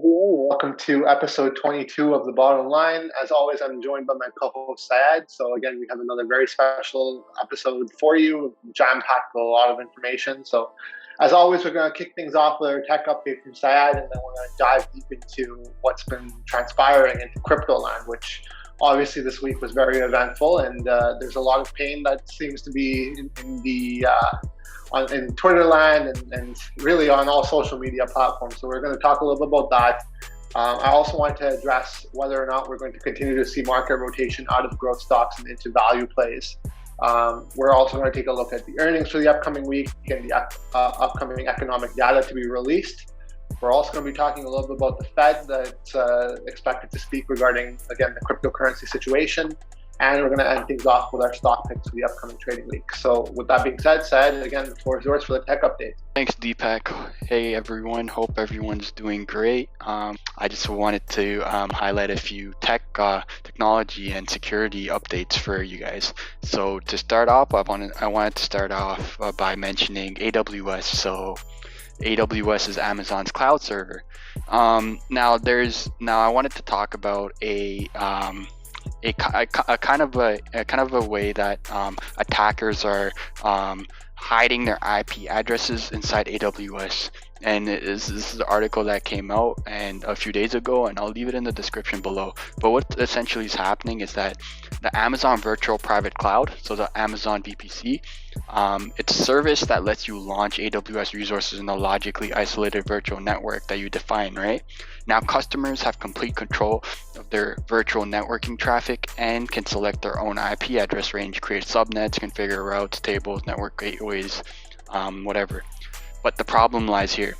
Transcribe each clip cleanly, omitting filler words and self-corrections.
everyone. Welcome to episode 22 of The Bottom Line. As always, I'm joined by my co-host Syed. So again, we have another very special episode for you, jam-packed with a lot of information. So as always, we're going to kick things off with our tech update from Syed, and then we're going to dive deep into what's been transpiring in crypto land, which obviously this week was very eventful, and there's a lot of pain that seems to be in Twitter land and really on all social media platforms. So we're going to talk a little bit about that. I also want to address whether or not we're going to continue to see market rotation out of growth stocks and into value plays. We're also going to take a look at the earnings for the upcoming week and the upcoming economic data to be released. We're also going to be talking a little bit about the Fed that's expected to speak regarding, again, the cryptocurrency situation. And we're going to end things off with our stock picks for the upcoming trading week. So with that being said, again, the floor is yours for the tech update. Thanks, Deepak. Hey, everyone. Hope everyone's doing great. I just wanted to highlight a few technology and security updates for you guys. So to start off, I wanted to start off by mentioning AWS. So AWS is Amazon's cloud server. Now I wanted to talk about a kind of a way that attackers are hiding their IP addresses inside AWS. And this is an article that came out and a few days ago, and I'll leave it in the description below. But what essentially is happening is that the Amazon Virtual Private Cloud, so the Amazon VPC, it's a service that lets you launch AWS resources in a logically isolated virtual network that you define, right? Now, customers have complete control of their virtual networking traffic and can select their own IP address range, create subnets, configure routes, tables, network gateways, whatever. But the problem lies here.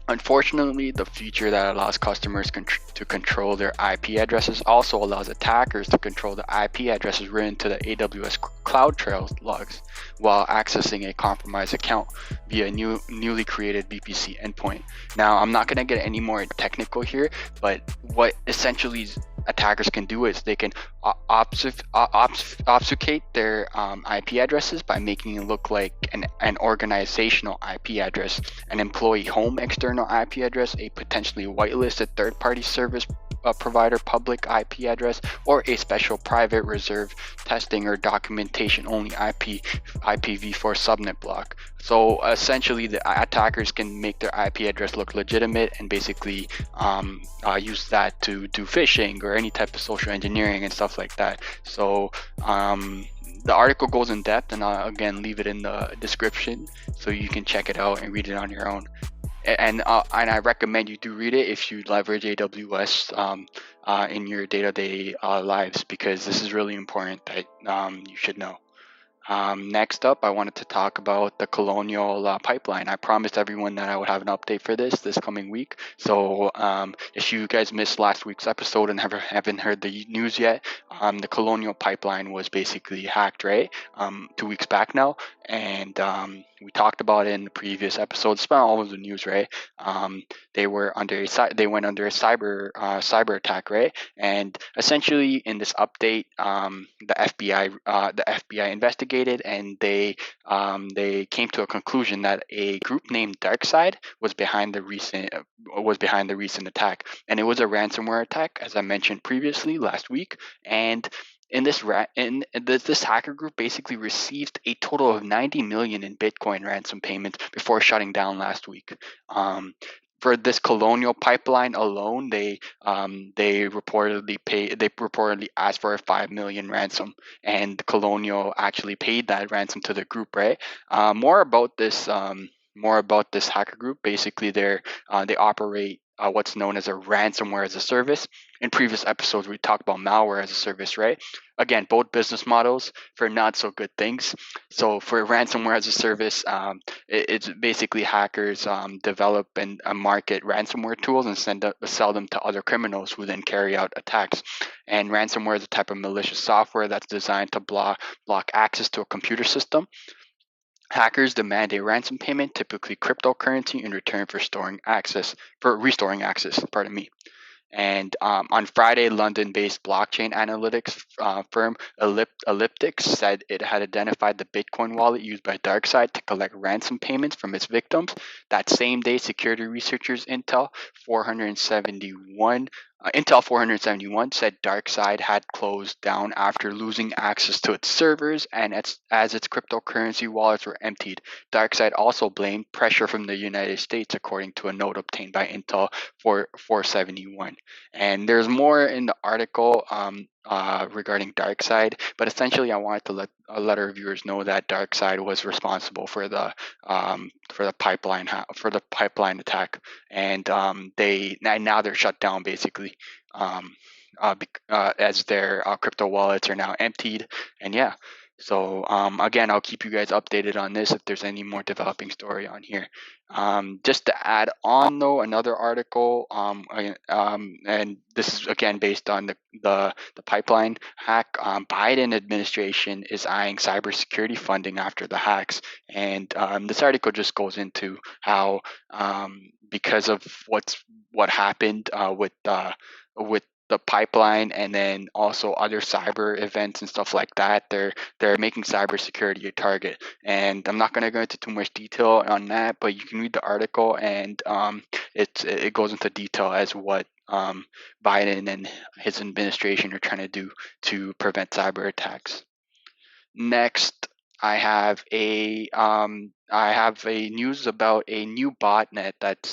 Unfortunately, the feature that allows customers to control their IP addresses also allows attackers to control the IP addresses written to the AWS CloudTrail logs while accessing a compromised account via a newly created VPC endpoint. Now, I'm not going to get any more technical here, but what essentially attackers can do is they can obfuscate their IP addresses by making it look like an organizational IP address, an employee home external IP address, a potentially whitelisted third-party service provider public IP address, or a special private reserve testing or documentation only IPv4 subnet block. So essentially, the attackers can make their IP address look legitimate and basically use that to do phishing or any type of social engineering and stuff like that. So the article goes in depth, and I'll again leave it in the description so you can check it out and read it on your own. And I recommend you do read it if you leverage AWS in your day-to-day lives, because this is really important that you should know. Next up, I wanted to talk about the Colonial pipeline. I promised everyone that I would have an update for this coming week. So if you guys missed last week's episode and haven't heard the news yet, the Colonial pipeline was basically hacked, right? 2 weeks back now, and we talked about it in the previous episode. It's been all over the news, right? They went under a cyber attack, right? And essentially, in this update, the FBI investigated, and they came to a conclusion that a group named Darkside was behind the recent attack, and it was a ransomware attack, as I mentioned previously last week. And in this hacker group basically received a total of 90 million in Bitcoin ransom payments before shutting down last week. For this Colonial pipeline alone, they reportedly asked for a 5 million ransom, and Colonial actually paid that ransom to the group, right? More about this hacker group. Basically, they operate what's known as a ransomware as a service. In previous episodes, we talked about malware as a service, right? Again, both business models for not so good things. So for ransomware as a service, it's basically hackers develop and market ransomware tools and sell them to other criminals who then carry out attacks. And ransomware is a type of malicious software that's designed to block access to a computer system. Hackers demand a ransom payment, typically cryptocurrency, in return for restoring access. And on Friday, London-based blockchain analytics firm Elliptic said it had identified the Bitcoin wallet used by Darkside to collect ransom payments from its victims. That same day, security researchers Intel 471 said Darkside had closed down after losing access to its servers and as its cryptocurrency wallets were emptied. Darkside also blamed pressure from the United States, according to a note obtained by Intel 471. And there's more in the article regarding Darkside, but essentially I wanted to let our viewers know that Darkside was responsible for the pipeline attack, and now they're shut down basically. As their crypto wallets are now emptied, and yeah. So again, I'll keep you guys updated on this if there's any more developing story on here. Just to add on though, another article, and this is again based on the pipeline hack. Biden administration is eyeing cybersecurity funding after the hacks, and this article just goes into how because of what happened with the pipeline, and then also other cyber events and stuff like that, they're making cybersecurity a target. And I'm not going to go into too much detail on that, but you can read the article, and it goes into detail as what Biden and his administration are trying to do to prevent cyber attacks. Next, I have a news about a new botnet that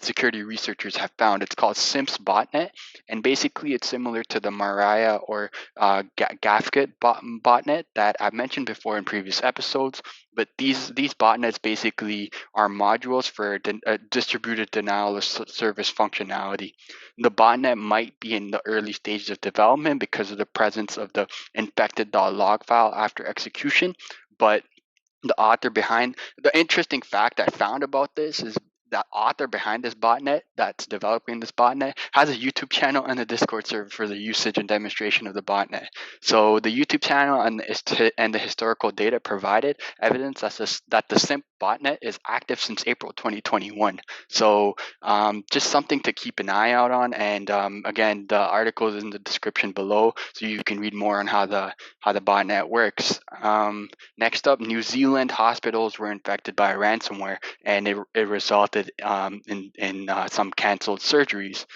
security researchers have found. It's called Simps botnet, and basically it's similar to the Mariah or Gafket botnet that I've mentioned before in previous episodes. But these botnets basically are modules for distributed denial of service functionality. The botnet might be in the early stages of development because of the presence of the infected.log file after execution, but the interesting fact I found about this is the author behind this botnet that's developing this botnet has a YouTube channel and a Discord server for the usage and demonstration of the botnet. So the YouTube channel and the historical data provided evidence that the Simp botnet is active since April 2021. So just something to keep an eye out on. And again, the article is in the description below, so you can read more on how the botnet works. Next up, New Zealand hospitals were infected by ransomware, and it resulted in some canceled surgeries.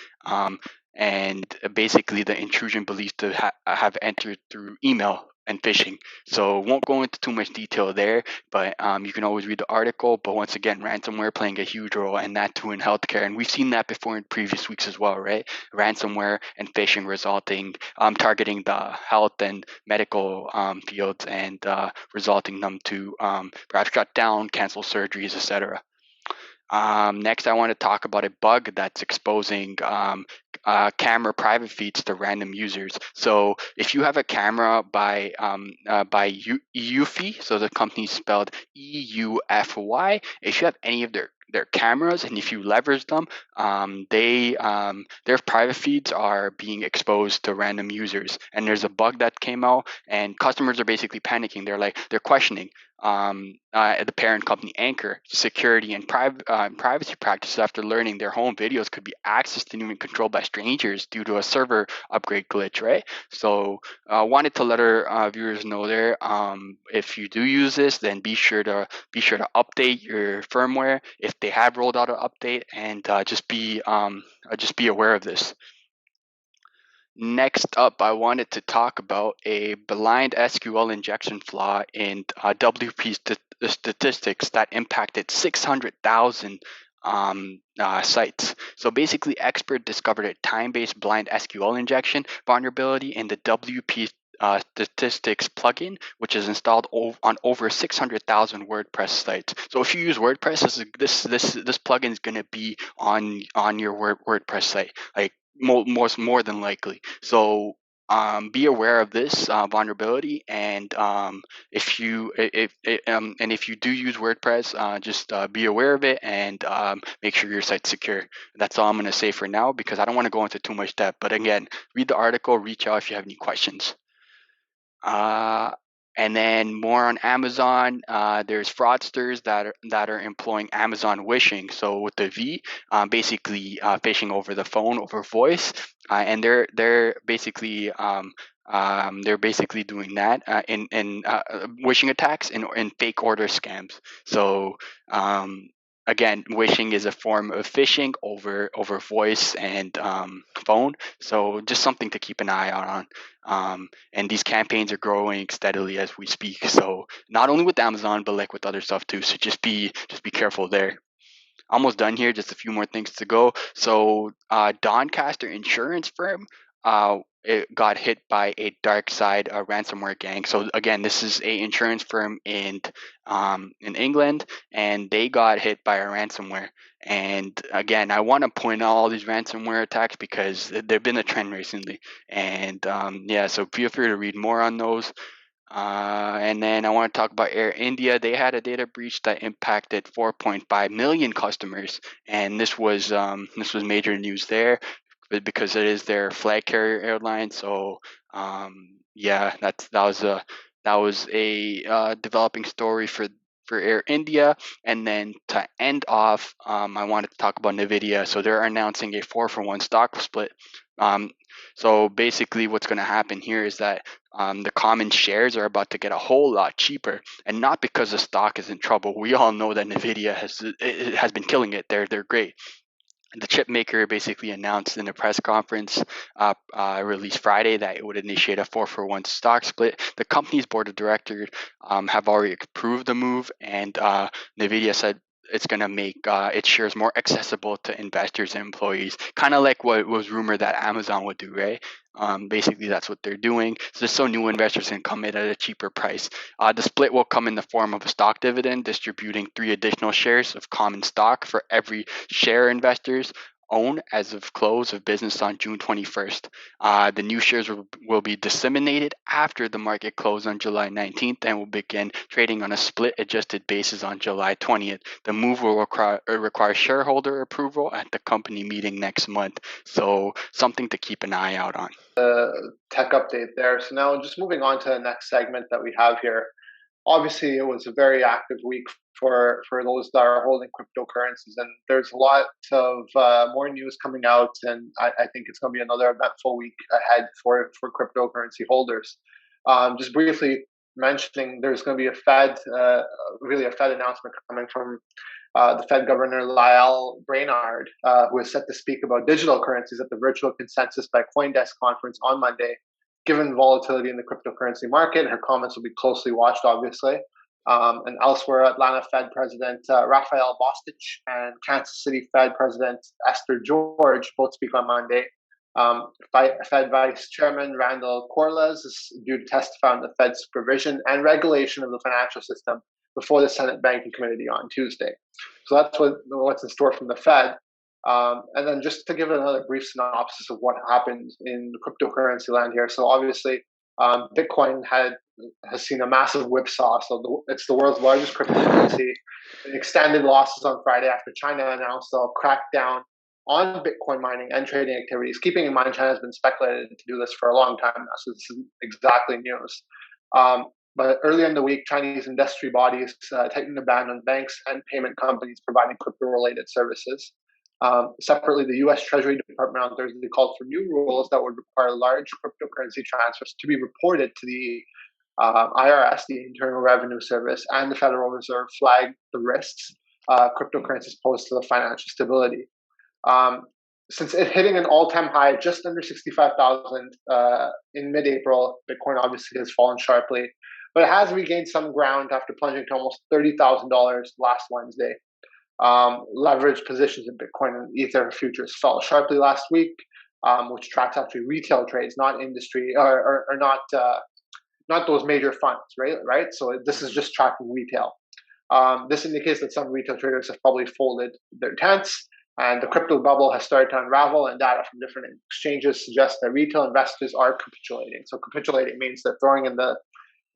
And basically, the intrusion believed to have entered through email and phishing. So won't go into too much detail there, but you can always read the article. But once again, ransomware playing a huge role, and that too in healthcare. And we've seen that before in previous weeks as well, right? Ransomware and phishing targeting the health and medical fields, and resulting them to perhaps shut down, cancel surgeries, etc. Next, I want to talk about a bug that's exposing camera private feeds to random users. So if you have a camera by Eufy, so the company spelled EUFY, if you have any of their cameras, and if you leverage them, their private feeds are being exposed to random users. And there's a bug that came out, and customers are basically panicking. They're questioning the parent company Anchor security and privacy practices after learning their home videos could be accessed and even controlled by strangers due to a server upgrade glitch, right? So wanted to let our viewers know there. If you do use this, then be sure to update your firmware if they have rolled out an update, and just be aware of this. Next up, I wanted to talk about a blind SQL injection flaw in WP statistics that impacted 600,000 sites. So basically, expert discovered a time-based blind SQL injection vulnerability in the WP statistics plugin, which is installed on over 600,000 WordPress sites. So if you use WordPress, this plugin is going to be on your WordPress site, like more than likely. So be aware of this vulnerability, and if you do use WordPress, just be aware of it, and make sure your site's secure. That's all I'm going to say for now, because I don't want to go into too much depth. But again, read the article, reach out if you have any questions. And then more on Amazon, there's fraudsters that are employing Amazon wishing. So with the V, basically phishing over the phone, over voice, and they're basically doing that in wishing attacks and fake order scams. So again, wishing is a form of phishing over voice and phone. So just something to keep an eye out on. And these campaigns are growing steadily as we speak. So not only with Amazon, but like with other stuff too. So just be careful there. Almost done here. Just a few more things to go. So Doncaster insurance firm, it got hit by a Darkside ransomware gang. So again, this is a insurance firm in England, and they got hit by a ransomware. And again, I want to point out all these ransomware attacks because they've been a trend recently. And yeah, so feel free to read more on those. And then I want to talk about Air India. They had a data breach that impacted 4.5 million customers, and this was major news there because it is their flag carrier airline. So yeah, that was a developing story for Air India. And then to end off, I wanted to talk about NVIDIA. So they're announcing a 4-for-1 stock split. So basically, what's going to happen here is that the common shares are about to get a whole lot cheaper, and not because the stock is in trouble. We all know that NVIDIA has been killing it. They're great. The chip maker basically announced in a press conference released Friday that it would initiate a 4-for-1 stock split. The company's board of directors have already approved the move, and NVIDIA said it's going to make its shares more accessible to investors and employees, kind of like what was rumored that Amazon would do, right? Basically, that's what they're doing. So new investors can come in at a cheaper price. The split will come in the form of a stock dividend, distributing 3 additional shares of common stock for every share investors own as of close of business on June 21st. The new shares will be disseminated after the market close on July 19th and will begin trading on a split adjusted basis on July 20th. The move will require shareholder approval at the company meeting next month. So something to keep an eye out on. Tech update there. So now just moving on to the next segment that we have here. Obviously, it was a very active week for those that are holding cryptocurrencies, and there's a lot of more news coming out, and I think it's going to be another eventful week ahead for cryptocurrency holders. Just briefly mentioning, there's going to be a Fed announcement coming from the Fed Governor Lael Brainard, who is set to speak about digital currencies at the Virtual Consensus by CoinDesk Conference on Monday. Given volatility in the cryptocurrency market, her comments will be closely watched, obviously. And elsewhere, Atlanta Fed President Raphael Bostic and Kansas City Fed President Esther George both speak on Monday. Fed Vice Chairman Randall Corlez is due to testify on the Fed's supervision and regulation of the financial system before the Senate Banking Committee on Tuesday. So that's what's in store from the Fed. And then just to give another brief synopsis of what happened in cryptocurrency land here. So obviously, Bitcoin has seen a massive whipsaw. So it's the world's largest cryptocurrency. It extended losses on Friday after China announced they'll crack down on Bitcoin mining and trading activities. Keeping in mind, China has been speculated to do this for a long time now, so this isn't exactly news. But earlier in the week, Chinese industry bodies tightened the ban on banks and payment companies providing crypto-related services. Separately, the U.S. Treasury Department on Thursday called for new rules that would require large cryptocurrency transfers to be reported to the IRS, the Internal Revenue Service, and the Federal Reserve flagged the risks cryptocurrencies pose to the financial stability. Since it hitting an all-time high just under 65,000 in mid-April, Bitcoin obviously has fallen sharply, but it has regained some ground after plunging to almost $30,000 last Wednesday. Leveraged positions in Bitcoin and Ether futures fell sharply last week, which tracks actually retail trades, not industry or not those major funds, right? So this is just tracking retail. This indicates that some retail traders have probably folded their tents, and the crypto bubble has started to unravel, and data from different exchanges suggests that retail investors are capitulating. So capitulating means they're throwing in the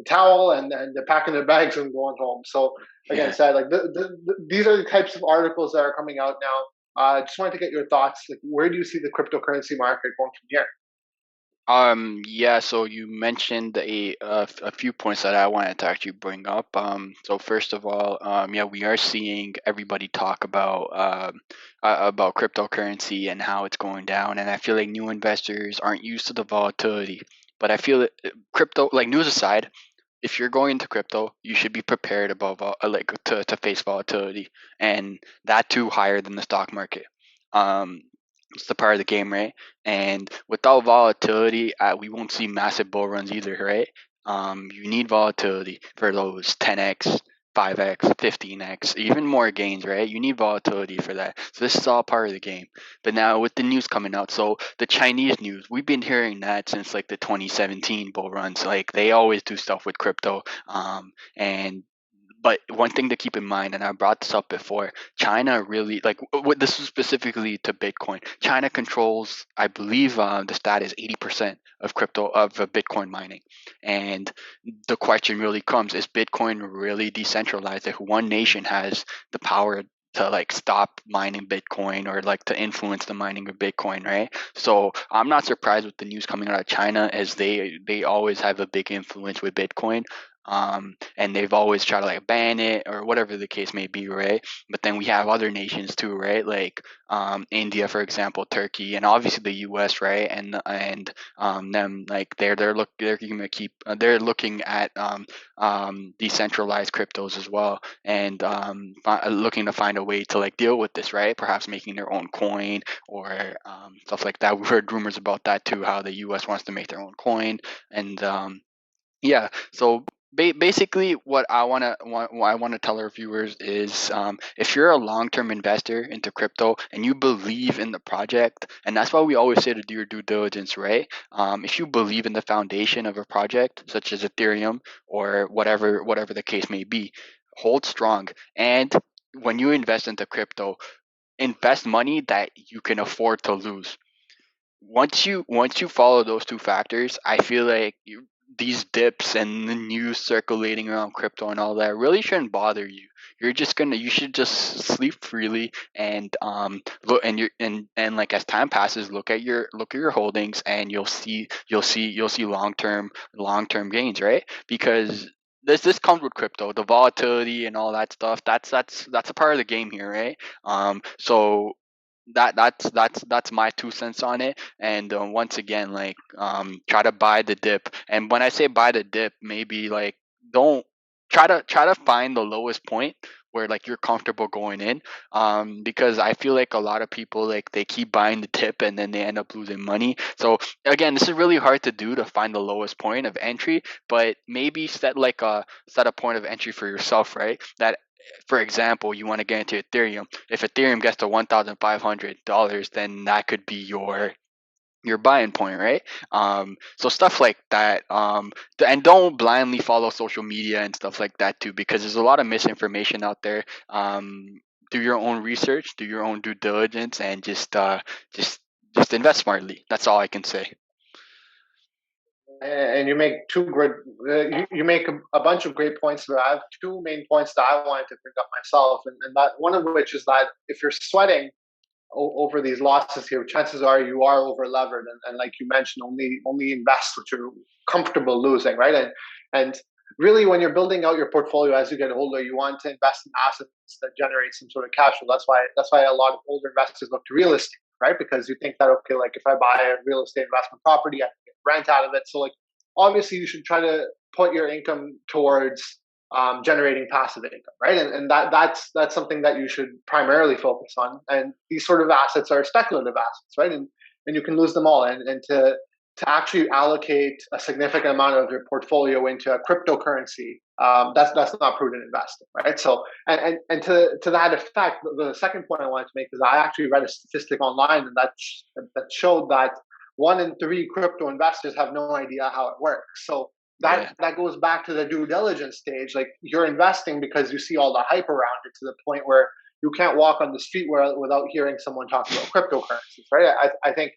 towel and they're packing their bags and going home. So again, Sad, like these are the types of articles that are coming out now. I just wanted to get your thoughts. Like, where do you see the cryptocurrency market going from here? Yeah, so you mentioned a few points that I wanted to actually bring up. So first of all, yeah, we are seeing everybody talk about cryptocurrency and how it's going down, and I feel like new investors aren't used to the volatility. But I feel that crypto, like news aside, if you're going into crypto, you should be prepared above like to face volatility, and that too higher than the stock market. Um, it's the part of the game, right? And without volatility, we won't see massive bull runs either, right? You need volatility for those 10x, 5x, 15x, even more gains, right? You need volatility for that. So this is all part of the game. But now with the news coming out, so the Chinese news, we've been hearing that since like the 2017 bull runs. Like they always do stuff with crypto. And but one thing to keep in mind, and I brought this up before, China really like what this is specifically to Bitcoin. China controls, I believe, the stat is 80% of crypto of Bitcoin mining, and the question really comes: is Bitcoin really decentralized? If one nation has the power to like stop mining Bitcoin or like to influence the mining of Bitcoin, right? So I'm not surprised with the news coming out of China, as they always have a big influence with Bitcoin, and they've always tried to like ban it or whatever the case may be, right? But then we have other nations too, right? Like India, for example, Turkey, and obviously the U.S., right? And them like they're gonna keep they're looking at decentralized cryptos as well, and looking to find a way to like deal with this, right? Perhaps making their own coin or stuff like that. We've heard rumors about that too, how the U.S. wants to make their own coin, and yeah. So basically, what I want to tell our viewers is, if you're a long-term investor into crypto and you believe in the project, and that's why we always say to do your due diligence, right? If you believe in the foundation of a project, such as Ethereum or whatever the case may be, hold strong. And when you invest into crypto, invest money that you can afford to lose. Once you follow those two factors, I feel like these dips and the news circulating around crypto and all that really shouldn't bother you. You should just sleep freely, and look, and like as time passes, look at your holdings, and you'll see long term gains, right? Because this comes with crypto, the volatility and all that stuff. That's a part of the game here, right? So that's my 2 cents on it. And once again, like, try to buy the dip. And when I say buy the dip, maybe like don't try to find the lowest point where like you're comfortable going in, because I feel like a lot of people, like, they keep buying the dip and then they end up losing money. So again, this is really hard to do, to find the lowest point of entry, but maybe set a point of entry for yourself, right? That, for example, you want to get into Ethereum. If Ethereum gets to $1,500, then that could be your buying point, right? So stuff like that. And don't blindly follow social media and stuff like that too, because there's a lot of misinformation out there. Do your own research, do your own due diligence, and just just invest smartly. That's all I can say. And you make two great, you make a bunch of great points there. I have two main points that I wanted to bring up myself, and that one of which is that if you're sweating over these losses here, chances are you are over levered, and like you mentioned, only invest what you're comfortable losing, right? And really, when you're building out your portfolio as you get older, you want to invest in assets that generate some sort of cash flow. That's why a lot of older investors look to real estate, right? Because you think that, okay, like if I buy a real estate investment property, I can get rent out of it. So like obviously you should try to put your income towards generating passive income, right? And that's something that you should primarily focus on. And these sort of assets are speculative assets, right? And you can lose them all. And to actually allocate a significant amount of your portfolio into a cryptocurrency, that's not prudent investing, right? So and to that effect, the second point I wanted to make is I actually read a statistic online, and that showed that 1 in 3 crypto investors have no idea how it works. So Yeah. that goes back to the due diligence stage. Like you're investing because you see all the hype around it, to the point where you can't walk on the street without hearing someone talk about cryptocurrencies, right? I think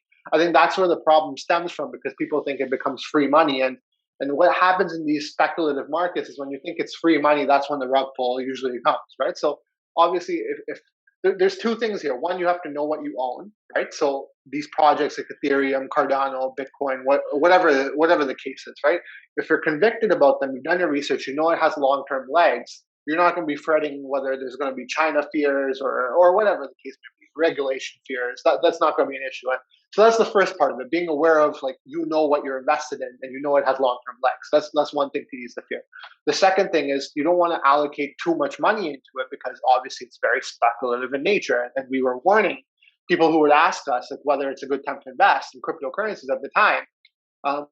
that's where the problem stems from, because people think it becomes free money. And what happens in these speculative markets is when you think it's free money, that's when the rug pull usually comes, right? So obviously, if there's two things here. One, you have to know what you own, right? So these projects like Ethereum, Cardano, Bitcoin, whatever the case is, right? If you're convicted about them, you've done your research, you know it has long-term legs. You're not going to be fretting whether there's going to be China fears or whatever the case may be, regulation fears. That's not going to be an issue. So that's the first part of it, being aware of like you know what you're invested in and you know it has long-term legs. That's one thing to ease the fear. The second thing is you don't want to allocate too much money into it because obviously it's very speculative in nature. And we were warning people who would ask us like whether it's a good time to invest in cryptocurrencies at the time.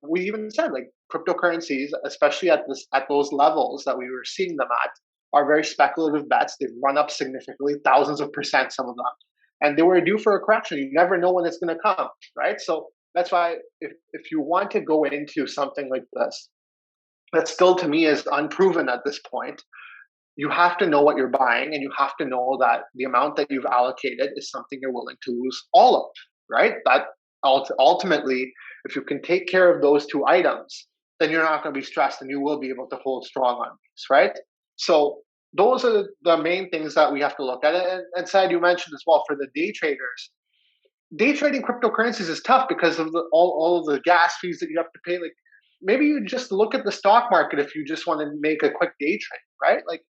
We even said like cryptocurrencies, especially at those levels that we were seeing them at, are very speculative bets. They've run up significantly, thousands of percent, some of them, and they were due for a correction. You never know when it's going to come, right? So that's why if you want to go into something like this, that still to me is unproven at this point, you have to know what you're buying and you have to know that the amount that you've allocated is something you're willing to lose all of, right? That ultimately, if you can take care of those two items, then you're not going to be stressed and you will be able to hold strong on these, right? So those are the main things that we have to look at. And Syed, you mentioned as well for the day traders, day trading cryptocurrencies is tough because of all of the gas fees that you have to pay. Like maybe you just look at the stock market if you just want to make a quick day trade, right? Like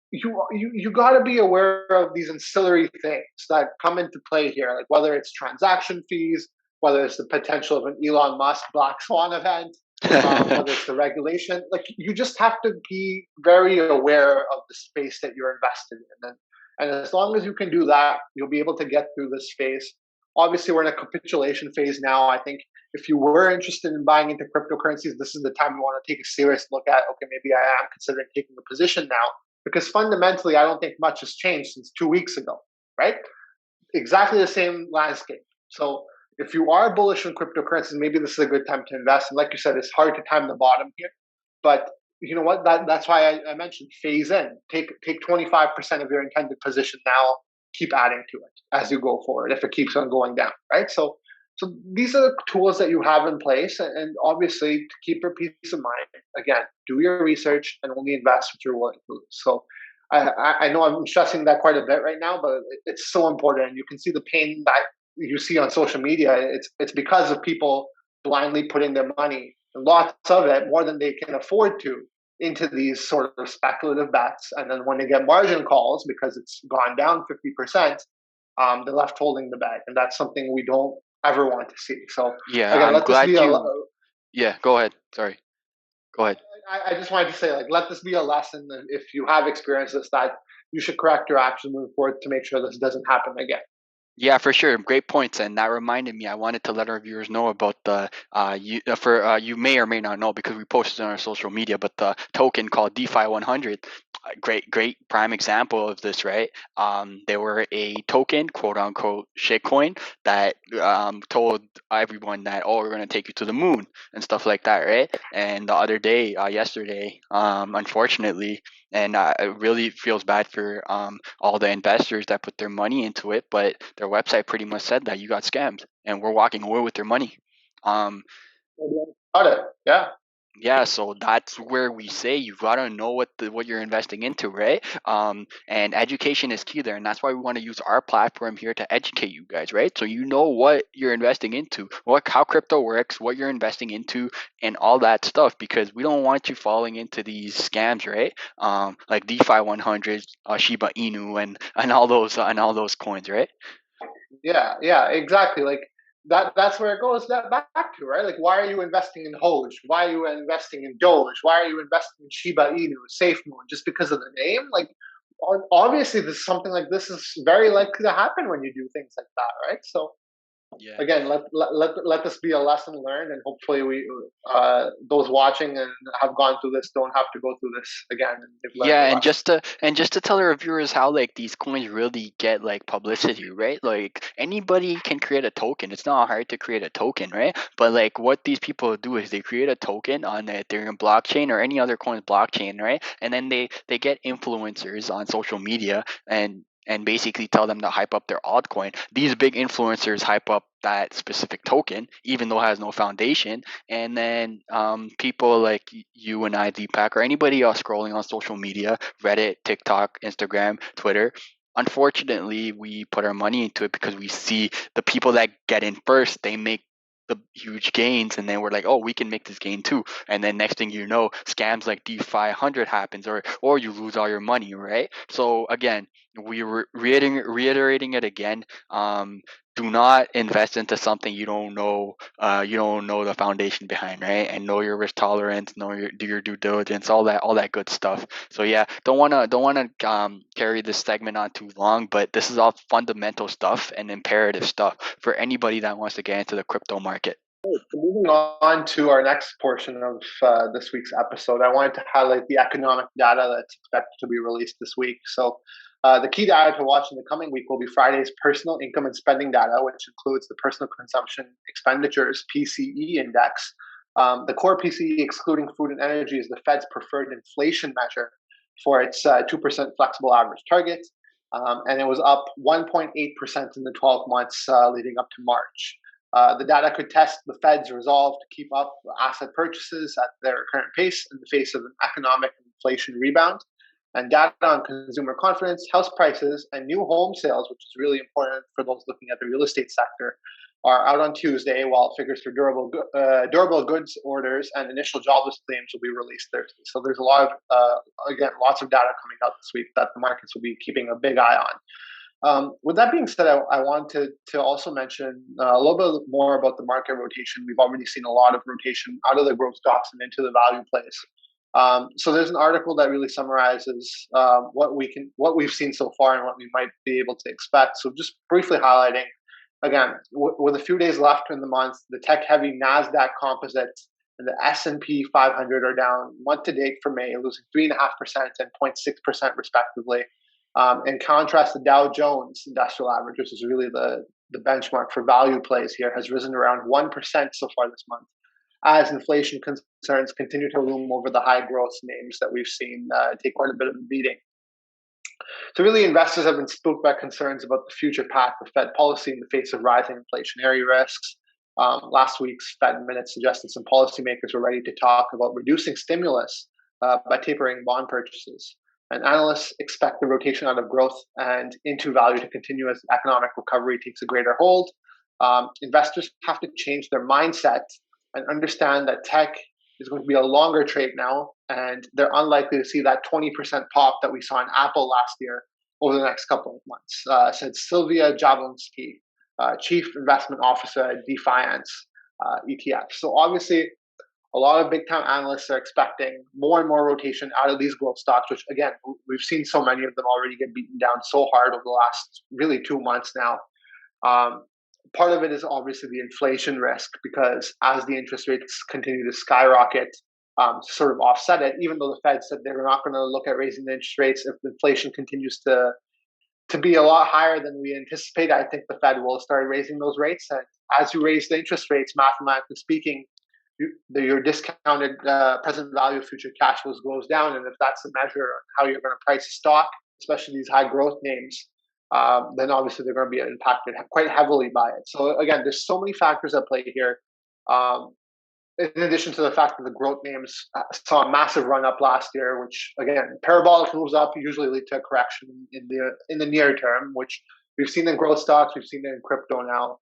you got to be aware of these ancillary things that come into play here, like whether it's transaction fees, whether it's the potential of an Elon Musk Black Swan event, whether it's the regulation. Like you just have to be very aware of the space that you're invested in, and as long as you can do that, you'll be able to get through this phase. Obviously, we're in a capitulation phase now. I think if you were interested in buying into cryptocurrencies, this is the time you want to take a serious look at, okay, maybe I am considering taking a position now because fundamentally, I don't think much has changed since 2 weeks ago, right? Exactly the same landscape. So if you are bullish on cryptocurrencies, maybe this is a good time to invest. And like you said, it's hard to time the bottom here. But you know what? That's why I mentioned phase in. Take 25% of your intended position now, keep adding to it as you go forward if it keeps on going down, right? So these are the tools that you have in place, and obviously to keep your peace of mind. Again, do your research and only invest what you're willing to lose. So I know I'm stressing that quite a bit right now, but it's so important. And you can see the pain that you see on social media. It's because of people blindly putting their money, lots of it, more than they can afford to, into these sort of speculative bets. And then when they get margin calls because it's gone down 50%, they're left holding the bag, and that's something we don't ever want to see. So Yeah, again, I'm let this glad be you. Yeah, go ahead. Sorry. Go ahead. I just wanted to say, like, let this be a lesson. And if you have experienced this, that you should correct your actions moving forward to make sure this doesn't happen again. Yeah, for sure. Great points, and that reminded me. I wanted to let our viewers know about the you may or may not know because we posted on our social media, but the token called DeFi 100. Great prime example of this, right? They were a token, quote unquote, shitcoin that told everyone that, oh, we're going to take you to the moon and stuff like that, right? And the other day, yesterday, unfortunately, and it really feels bad for all the investors that put their money into it, but their website pretty much said that you got scammed and we're walking away with their money. Um, Got it. Yeah. yeah, so that's where we say you gotta know what you're investing into, right? And education is key there, and that's why we want to use our platform here to educate you guys, right? So you know what you're investing into, how crypto works, what you're investing into, and all that stuff, because we don't want you falling into these scams, right? Like DeFi 100, Shiba Inu, and all those coins, right? Yeah, exactly. Like that's where it goes that back to, right? Like why are you investing in Hoj? Why are you investing in Doge? Why are you investing in Shiba Inu, SafeMoon? Just because of the name? Like obviously this something like this is very likely to happen when you do things like that, right? So Yeah. again, let this be a lesson learned, and hopefully we those watching and have gone through this don't have to go through this again, and they've learned Yeah, the lesson. and just to tell our viewers how like these coins really get like publicity, right? Like anybody can create a token. It's not hard to create a token, right? But like what these people do is they create a token on the Ethereum blockchain or any other coin's blockchain, right? And then they get influencers on social media and basically tell them to hype up their altcoin. These big influencers hype up that specific token, even though it has no foundation. And then people like you and I, Deepak, or anybody else scrolling on social media, Reddit, TikTok, Instagram, Twitter, unfortunately, we put our money into it because we see the people that get in first, they make the huge gains, and then we're like, oh, we can make this gain too. And then next thing you know, scams like DeFi 100 happens, or you lose all your money, right? So again, we were reiterating it again. Do not invest into something you don't know. You don't know the foundation behind, right? And know your risk tolerance, do your due diligence, all that good stuff. So yeah, don't wanna carry this segment on too long, but this is all fundamental stuff and imperative stuff for anybody that wants to get into the crypto market. So moving on to our next portion of this week's episode, I wanted to highlight the economic data that's expected to be released this week. So the key data to watch in the coming week will be Friday's personal income and spending data, which includes the personal consumption expenditures PCE index. The core PCE, excluding food and energy, is the Fed's preferred inflation measure for its 2% flexible average target. And it was up 1.8% in the 12 months leading up to March. The data could test the Fed's resolve to keep up asset purchases at their current pace in the face of an economic inflation rebound. And data on consumer confidence, house prices, and new home sales, which is really important for those looking at the real estate sector, are out on Tuesday, while figures for durable goods orders and initial jobless claims will be released Thursday. So there's a lot of, lots of data coming out this week that the markets will be keeping a big eye on. With that being said, I wanted to also mention a little bit more about the market rotation. We've already seen a lot of rotation out of the growth stocks and into the value plays. So there's an article that really summarizes what we've seen so far and what we might be able to expect. So just briefly highlighting, again, with a few days left in the month, the tech-heavy Nasdaq Composite and the S&P 500 are down month to date for May, losing 3.5% and 0.6% respectively. In contrast, the Dow Jones Industrial Average, which is really the benchmark for value plays here, has risen around 1% so far this month, as inflation concerns continue to loom over the high growth names that we've seen take quite a bit of a beating. So really, investors have been spooked by concerns about the future path of Fed policy in the face of rising inflationary risks. Last week's Fed minutes suggested some policymakers were ready to talk about reducing stimulus by tapering bond purchases. And analysts expect the rotation out of growth and into value to continue as economic recovery takes a greater hold. Investors have to change their mindset and understand that tech is going to be a longer trade now, and they're unlikely to see that 20% pop that we saw in Apple last year over the next couple of months, said Sylvia Jablonski, Chief Investment Officer at Defiance ETF. So obviously, a lot of big time analysts are expecting more and more rotation out of these growth stocks, which again, we've seen so many of them already get beaten down so hard over the last really 2 months now. Part of it is obviously the inflation risk, because as the interest rates continue to skyrocket, to sort of offset it, even though the Fed said they were not going to look at raising the interest rates, if inflation continues to be a lot higher than we anticipate, I think the Fed will start raising those rates. And as you raise the interest rates, mathematically speaking, your discounted present value of future cash flows goes down. And if that's the measure of how you're going to price a stock, especially these high growth names, then obviously they're going to be impacted quite heavily by it. So again, there's so many factors at play here. In addition to the fact that the growth names saw a massive run up last year, which again, parabolic moves up usually lead to a correction in the near term, which we've seen in growth stocks, we've seen it in crypto now.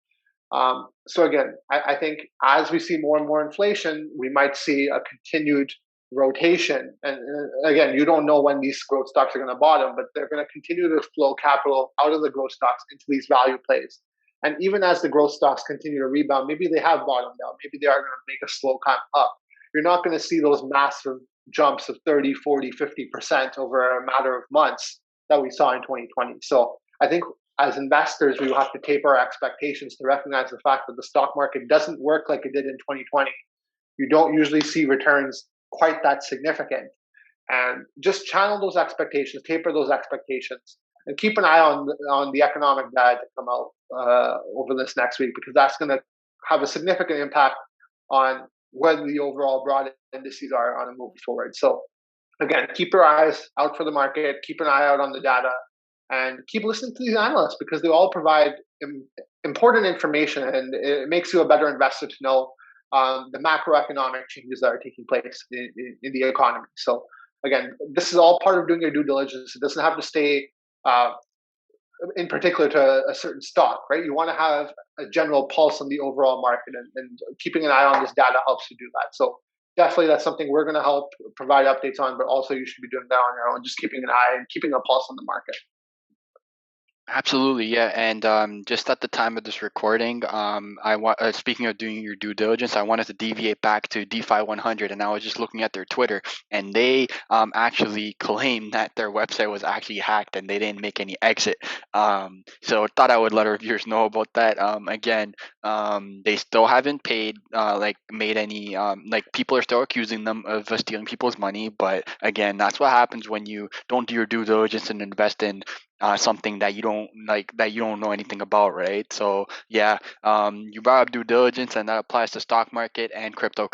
So again, I think as we see more and more inflation, we might see a continued rotation. And again, you don't know when these growth stocks are going to bottom, but they're going to continue to flow capital out of the growth stocks into these value plays. And even as the growth stocks continue to rebound, maybe they have bottomed out. Maybe they are going to make a slow climb up. You're not going to see those massive jumps of 30, 40, 50% over a matter of months that we saw in 2020. So I think as investors, we will have to taper our expectations to recognize the fact that the stock market doesn't work like it did in 2020. You don't usually see returns quite that significant. And just channel those expectations, taper those expectations, and keep an eye on the economic data to come out over this next week, because that's going to have a significant impact on whether the overall broad indices are on a move forward. So again, keep your eyes out for the market, keep an eye out on the data, and keep listening to these analysts, because they all provide important information, and it makes you a better investor to know the macroeconomic changes that are taking place in the economy. So again, this is all part of doing your due diligence. It doesn't have to stay in particular to a certain stock, right? You want to have a general pulse on the overall market, and keeping an eye on this data helps you do that. So definitely that's something we're going to help provide updates on, but also you should be doing that on your own, just keeping an eye and keeping a pulse on the market. Absolutely, yeah. And just at the time of this recording, speaking of doing your due diligence, I wanted to deviate back to DeFi 100, and I was just looking at their Twitter, and they actually claimed that their website was actually hacked, and they didn't make any exit. So thought I would let our viewers know about that. Again, they still haven't paid, made any, people are still accusing them of stealing people's money. But again, that's what happens when you don't do your due diligence and invest in something that you don't know anything about, right? So yeah, you brought up due diligence, and that applies to stock market and crypto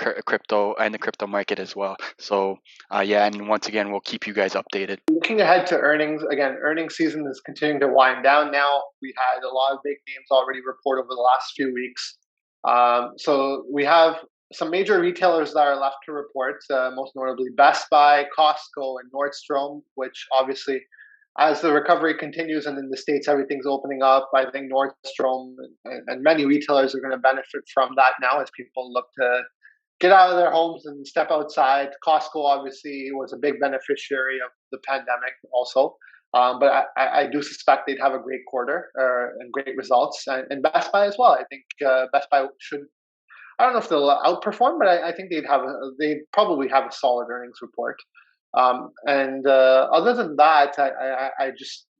and the crypto market as well. So yeah, and once again, we'll keep you guys updated. Looking ahead to earnings, again, earnings season is continuing to wind down now. We had a lot of big names already report over the last few weeks. So we have some major retailers that are left to report, most notably Best Buy, Costco, and Nordstrom, which obviously, as the recovery continues and in the States everything's opening up, I think Nordstrom and many retailers are going to benefit from that now as people look to get out of their homes and step outside. Costco obviously was a big beneficiary of the pandemic also. But I do suspect they'd have a great quarter and great results. And Best Buy as well. I think Best Buy should, I don't know if they'll outperform, but I think they'd probably have a solid earnings report. And other than that,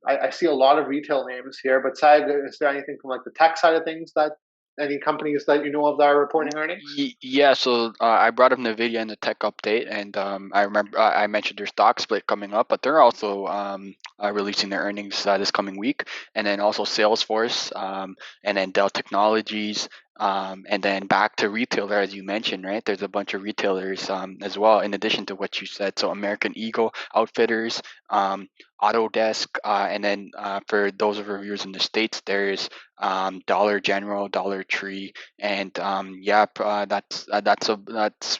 I see a lot of retail names here. But Syed, is there anything from like the tech side of things that any companies that you know of that are reporting earnings? Yeah, so I brought up NVIDIA in the tech update, and I remember I mentioned their stock split coming up, but they're also releasing their earnings this coming week, and then also Salesforce, and then Dell Technologies, and then back to retailer, as you mentioned, right? There's a bunch of retailers as well, in addition to what you said. So American Eagle, Outfitters, Autodesk, and then for those of our viewers in the States, there's Dollar General, Dollar Tree, and that's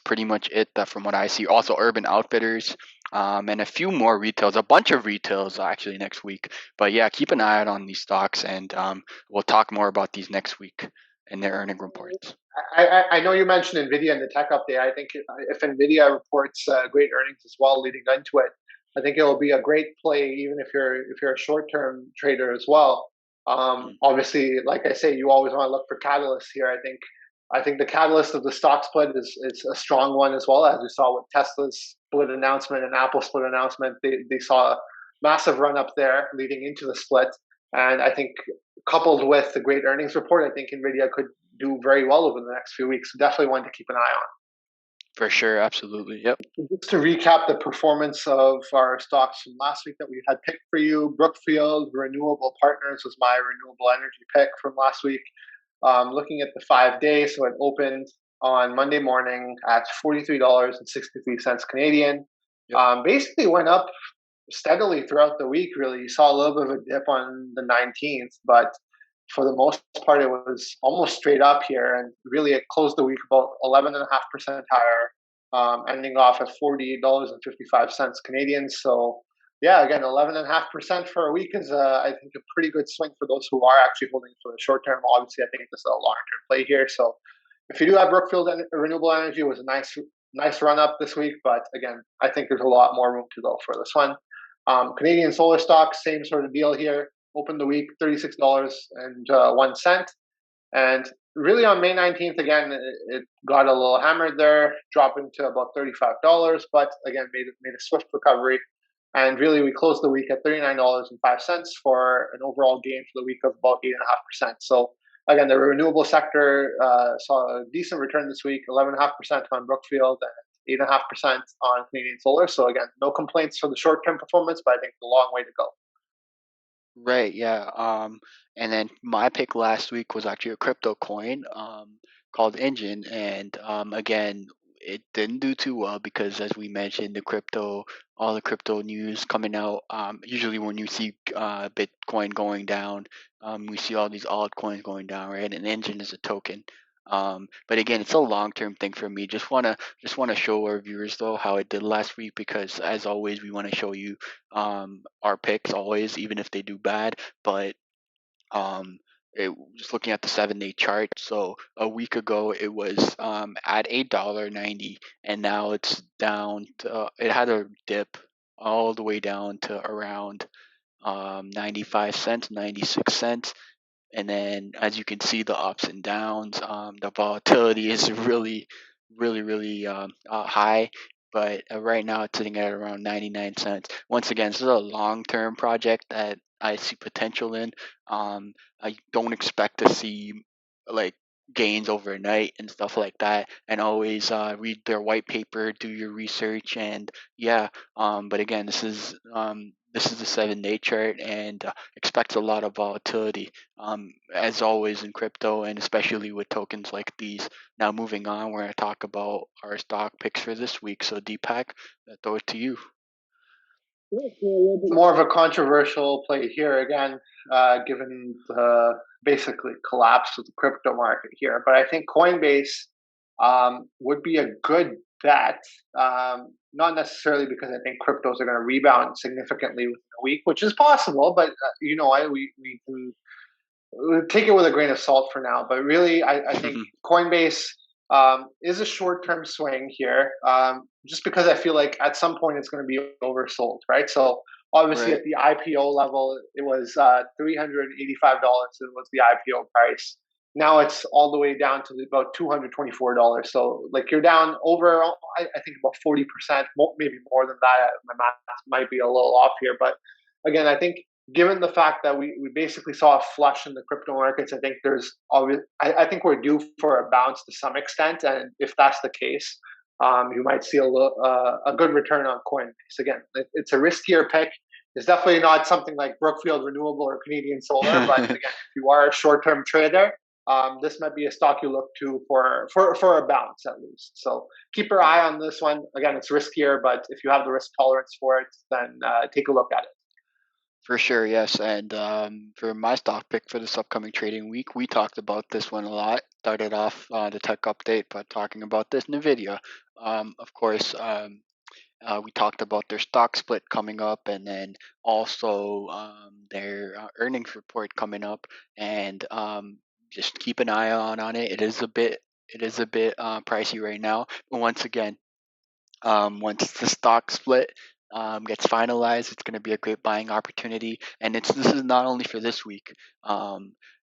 pretty much it from what I see. Also, Urban Outfitters, and a few more retails, a bunch of retails actually next week. But yeah, keep an eye out on these stocks, and we'll talk more about these next week in their earning reports. I know you mentioned NVIDIA in the tech update. I think if NVIDIA reports great earnings as well leading into it, I think it will be a great play, even if you're a short term trader as well. Obviously, like I say, you always want to look for catalysts here. I think the catalyst of the stock split is a strong one as well, as we saw with Tesla's split announcement and Apple's split announcement. They saw a massive run up there leading into the split. And I think coupled with the great earnings report, I think NVIDIA could do very well over the next few weeks. So definitely one to keep an eye on. For sure, absolutely. Yep. Just to recap the performance of our stocks from last week that we had picked for you, Brookfield Renewable Partners was my renewable energy pick from last week. Looking at the 5 days, so it opened on Monday morning at $43.63 Canadian. Yep. Basically went up steadily throughout the week, really. You saw a little bit of a dip on the 19th, but for the most part, it was almost straight up here. And really, it closed the week about 11.5% higher, ending off at $48.55 Canadian. So, yeah, again, 11.5% for a week is, I think, a pretty good swing for those who are actually holding for the short term. Obviously, I think this is a long term play here. So, if you do have Brookfield Renewable Energy, it was a nice run up this week. But again, I think there's a lot more room to go for this one. Canadian solar stocks, same sort of deal here. Opened the week $36.01. And really on May 19th, again, it got a little hammered there, dropping to about $35, but again, made a swift recovery. And really, we closed the week at $39.05 for an overall gain for the week of about 8.5%. So again, the renewable sector saw a decent return this week, 11.5% on Brookfield and 8.5% on Canadian solar. So again, no complaints for the short-term performance, but I think it's a long way to go. Right, yeah. And then my pick last week was actually a crypto coin called Engine, and again, it didn't do too well because, as we mentioned, all the crypto news coming out. Usually, when you see Bitcoin going down, we see all these altcoins going down, right? And Engine is a token. But again, it's a long-term thing for me. Just wanna show our viewers though how it did last week, because as always we want to show you our picks always, even if they do bad. But um, just looking at the 7-day chart, so a week ago it was at $8.90, and now it's down to, it had a dip all the way down to around 95 cents, 96 cents. And then as you can see, the ups and downs, the volatility is really high. But right now it's sitting at around 99 cents. Once again, this is a long-term project that I see potential in. I don't expect to see like gains overnight and stuff like that. And always read their white paper, do your research, and yeah. But again, this is the 7-day chart, and expects a lot of volatility, as always in crypto, and especially with tokens like these. Now, moving on, we're going to talk about our stock picks for this week. So, Deepak, I throw it to you. More of a controversial play here again, given the basically collapse of the crypto market here. But I think Coinbase would be a good bet. Not necessarily because I think cryptos are going to rebound significantly within a week, which is possible. But we can take it with a grain of salt for now. But really, I think Coinbase is a short-term swing here, just because I feel like at some point it's going to be oversold, right? So obviously Right. at the IPO level, it was $385. It was the IPO price. Now it's all the way down to about $224. So like you're down over, I think about 40%, maybe more than that. My math might be a little off here, but again, I think given the fact that we basically saw a flush in the crypto markets, I think I think we're due for a bounce to some extent, and if that's the case, you might see a good return on Coinbase. Again, it's a riskier pick. It's definitely not something like Brookfield Renewable or Canadian Solar, but again, if you are a short-term trader, this might be a stock you look to for a bounce at least. So keep your eye on this one. Again, it's riskier, but if you have the risk tolerance for it, then take a look at it. For sure, yes. And for my stock pick for this upcoming trading week, we talked about this one a lot. Started off the tech update by talking about this NVIDIA. Of course, we talked about their stock split coming up, and then also their earnings report coming up. And just keep an eye on it. It is a bit pricey right now. But once again, once the stock split gets finalized, it's going to be a great buying opportunity. And this is not only for this week.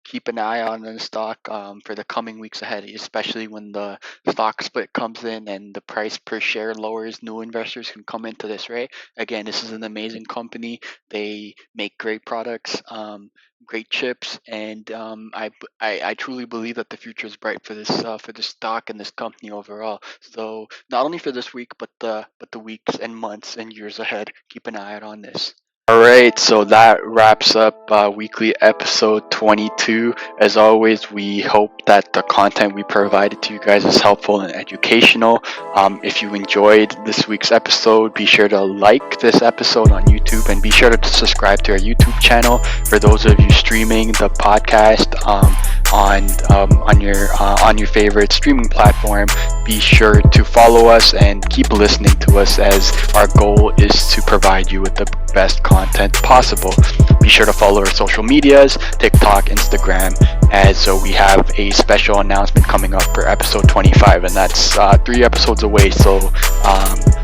Keep an eye on the stock for the coming weeks ahead, especially when the stock split comes in and the price per share lowers. New investors can come into this, right? Again, this is an amazing company. They make great products, great chips, and I truly believe that the future is bright for this stock and this company overall. So not only for this week, but the weeks and months and years ahead. Keep an eye out on this. All right, so that wraps up weekly episode 22. As always, we hope that the content we provided to you guys is helpful and educational. If you enjoyed this week's episode, be sure to like this episode on YouTube, and be sure to subscribe to our YouTube channel. For those of you streaming the podcast on your favorite streaming platform, be sure to follow us and keep listening to us, as our goal is to provide you with the best content possible. Be sure to follow our social medias, TikTok, Instagram, as we have a special announcement coming up for episode 25, and that's 3 episodes away, so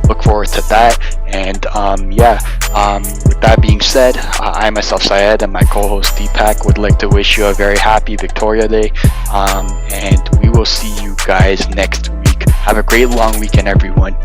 look forward to that. And with that being said, I myself, Syed, and my co-host Deepak would like to wish you a very happy Victoria Day, and we will see you guys next week. Have a great long weekend, everyone.